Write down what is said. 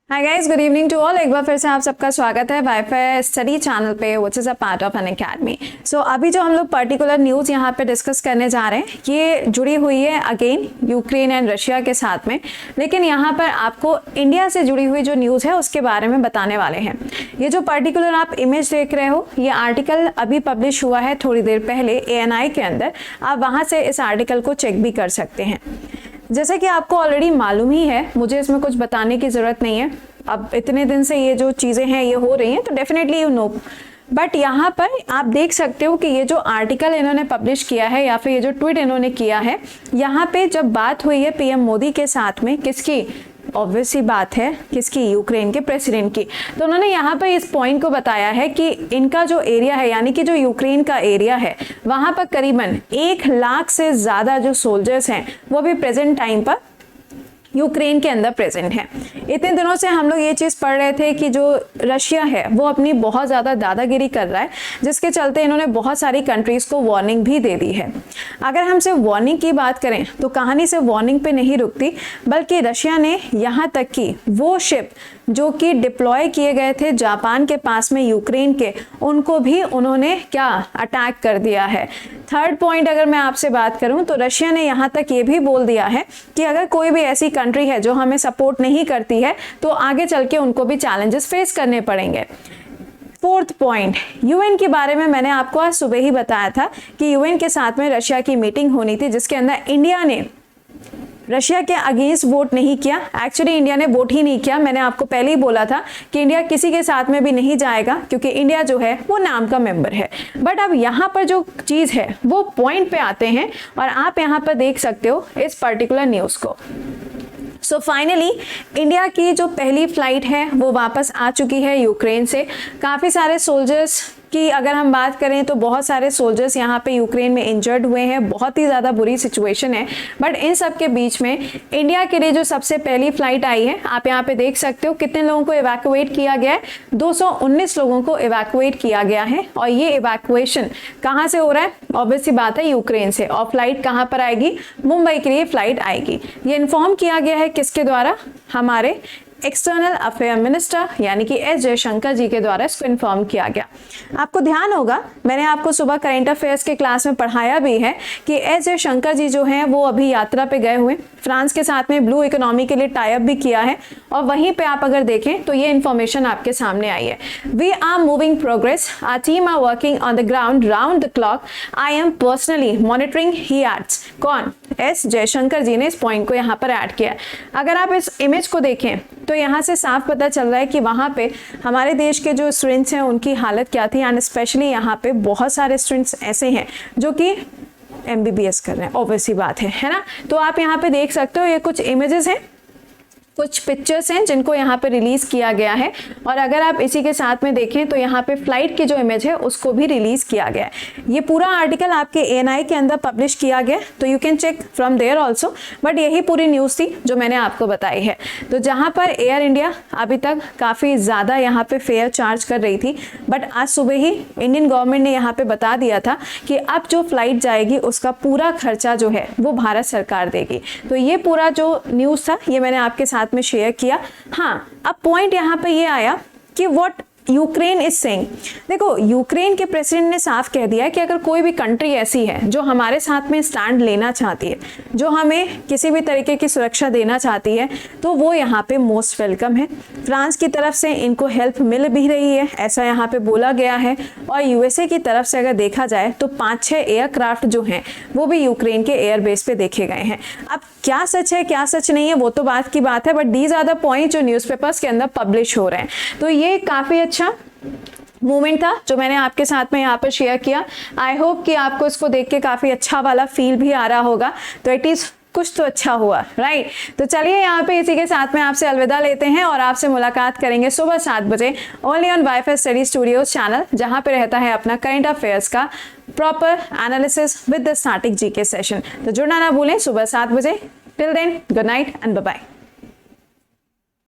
Hi guys, good evening to all. एक बार फिर से आप सबका स्वागत है वाईफाई स्टडी चैनल पे, which is a part of Unacademy. So अभी जो हम लोग पर्टिकुलर न्यूज़ यहाँ पे डिस्कस करने जा रहे हैं, ये जुड़ी हुई है अगेन यूक्रेन एंड रशिया के साथ में, लेकिन यहाँ पर आपको इंडिया से जुड़ी हुई जो न्यूज़ है उसके बारे में बताने वाले हैं। ये जो पर्टिकुलर आप इमेज देख रहे हो, ये आर्टिकल अभी पब्लिश हुआ है थोड़ी देर पहले ANI के अंदर। आप वहाँ से इस आर्टिकल को चेक भी कर सकते हैं। जैसे कि आपको ऑलरेडी मालूम ही है, मुझे इसमें कुछ बताने की ज़रूरत नहीं है। अब इतने दिन से ये जो चीज़ें हैं ये हो रही हैं, तो डेफिनेटली यू नो। बट यहाँ पर आप देख सकते हो कि ये जो आर्टिकल इन्होंने पब्लिश किया है या फिर ये जो ट्वीट इन्होंने किया है, यहाँ पे जब बात हुई है PM मोदी के साथ में, किसकी, ऑब्वियस सी बात है किसकी, यूक्रेन के प्रेसिडेंट की। तो उन्होंने यहाँ पर इस पॉइंट को बताया है कि इनका जो एरिया है, यानी कि जो यूक्रेन का एरिया है, वहाँ पर करीबन 1 लाख से ज़्यादा जो सोल्जर्स हैं वो भी प्रेजेंट टाइम पर यूक्रेन के अंदर प्रेजेंट है। इतने दिनों से हम लोग ये चीज़ पढ़ रहे थे कि जो रशिया है वो अपनी बहुत ज़्यादा दादागिरी कर रहा है, जिसके चलते इन्होंने बहुत सारी कंट्रीज़ को वार्निंग भी दे दी है। अगर हम सिर्फ वार्निंग की बात करें तो कहानी सिर्फ वार्निंग पे नहीं रुकती, बल्कि रशिया ने यहाँ तक कि वो शिप जो कि डिप्लॉय किए गए थे जापान के पास में यूक्रेन के, उनको भी उन्होंने क्या अटैक कर दिया है। थर्ड पॉइंट अगर मैं आपसे बात करूं तो रशिया ने यहाँ तक ये भी बोल दिया है कि अगर कोई भी ऐसी कंट्री है जो हमें सपोर्ट नहीं करती है तो आगे चल के उनको भी चैलेंजेस फेस करने पड़ेंगे। फोर्थ पॉइंट, यूएन के बारे में मैंने आपको आज सुबह ही बताया था कि यूएन के साथ में रशिया की मीटिंग होनी थी, जिसके अंदर इंडिया ने रशिया के अगेंस्ट वोट नहीं किया। एक्चुअली इंडिया ने वोट ही नहीं किया। मैंने आपको पहले ही बोला था कि इंडिया किसी के साथ में भी नहीं जाएगा, क्योंकि इंडिया जो है वो नाम का मेंबर है। बट अब यहाँ पर जो चीज़ है वो पॉइंट पे आते हैं, और आप यहाँ पर देख सकते हो इस पर्टिकुलर न्यूज़ को। सो फाइनली इंडिया की जो पहली फ्लाइट है वो वापस आ चुकी है यूक्रेन से। काफ़ी सारे सोल्जर्स की अगर हम बात करें तो बहुत सारे सोल्जर्स यहाँ पे यूक्रेन में इंजर्ड हुए हैं, बहुत ही ज़्यादा बुरी सिचुएशन है। बट इन सब के बीच में इंडिया के लिए जो सबसे पहली फ्लाइट आई है, आप यहाँ पे देख सकते हो कितने लोगों को इवैक्यूएट किया गया है। 219 लोगों को इवैक्यूएट किया गया है, और ये इवैक्यूएशन कहाँ से हो रहा है, ऑब्वियस सी बात है यूक्रेन से। और फ्लाइट कहाँ पर आएगी, मुंबई के लिए फ्लाइट आएगी। ये इन्फॉर्म किया गया है किसके द्वारा, हमारे एक्सटर्नल अफेयर मिनिस्टर यानी कि S जयशंकर जी के द्वारा इसको इन्फॉर्म किया गया। आपको ध्यान होगा, मैंने आपको सुबह करंट अफेयर्स के क्लास में पढ़ाया भी है कि S जयशंकर जी जो हैं वो अभी यात्रा पे गए हुए, फ्रांस के साथ में ब्लू इकोनॉमी के लिए टाई अप भी किया है। और वहीं पे आप अगर देखें तो ये इन्फॉर्मेशन आपके सामने आई है। We are moving progress, our team are working on the ground round the clock, I am personally monitoring, he adds. कौन, S जयशंकर जी ने इस पॉइंट को यहाँ पर ऐड किया। अगर आप इस इमेज को देखें तो यहाँ से साफ पता चल रहा है कि वहाँ पे हमारे देश के जो स्टूडेंट्स हैं उनकी हालत क्या थी। एंड स्पेशली यहाँ पे बहुत सारे स्टूडेंट्स ऐसे हैं जो कि MBBS कर रहे हैं, ऑब्वियस सी बात है ना। तो आप यहाँ पे देख सकते हो, ये कुछ इमेजेस हैं, कुछ पिक्चर्स हैं जिनको यहाँ पे रिलीज किया गया है। और अगर आप इसी के साथ में देखें तो यहाँ पे फ्लाइट की जो इमेज है उसको भी रिलीज किया गया है। ये पूरा आर्टिकल आपके ANI के अंदर पब्लिश किया गया, तो you can check from there also. But यही पूरी न्यूज़ थी जो मैंने आपको बताई है। तो जहाँ पर एयर इंडिया अभी तक काफ़ी ज़्यादा यहाँ पे फेयर चार्ज कर रही थी, बट आज सुबह ही इंडियन गवर्नमेंट ने यहाँ पे बता दिया था कि अब जो फ्लाइट जाएगी उसका पूरा खर्चा जो है वो भारत सरकार देगी। तो ये पूरा जो न्यूज़ था ये मैंने आपके साथ में शेयर किया। हाँ, अब पॉइंट यहाँ पे ये आया कि व्हाट यूक्रेन इज सेइंग। देखो, यूक्रेन के प्रेसिडेंट ने साफ कह दिया है कि अगर कोई भी कंट्री ऐसी है जो हमारे साथ में स्टैंड लेना चाहती है, जो हमें किसी भी तरीके की सुरक्षा देना चाहती है, तो वो यहाँ पे मोस्ट वेलकम है। फ्रांस की तरफ से इनको हेल्प मिल भी रही है, ऐसा यहाँ पे बोला गया है। और USA की तरफ से अगर देखा जाए तो 5-6 एयरक्राफ्ट जो हैं वो भी यूक्रेन के एयरबेस पे देखे गए हैं। अब क्या सच है क्या सच नहीं है वो तो बात की बात है, but these are the point जो न्यूज़पेपर्स के अंदर पब्लिश हो रहे हैं। तो ये काफ़ी अच्छा मूवमेंट था जो मैंने आपके साथ में यहाँ पर शेयर किया। आई होप कि आपको इसको देख के काफ़ी अच्छा वाला फील भी आ रहा होगा। तो एटलीस्ट कुछ तो अच्छा हुआ, राइट। तो चलिए यहाँ पे इसी के साथ में आपसे अलविदा लेते हैं, और आपसे मुलाकात करेंगे सुबह 7 बजे only on WiFi study studios channel, जहाँ पे रहता है अपना करंट अफेयर्स का proper analysis with the static GK सेशन। तो जुड़ना ना भूलें सुबह 7 बजे। Till then, good night and bye bye.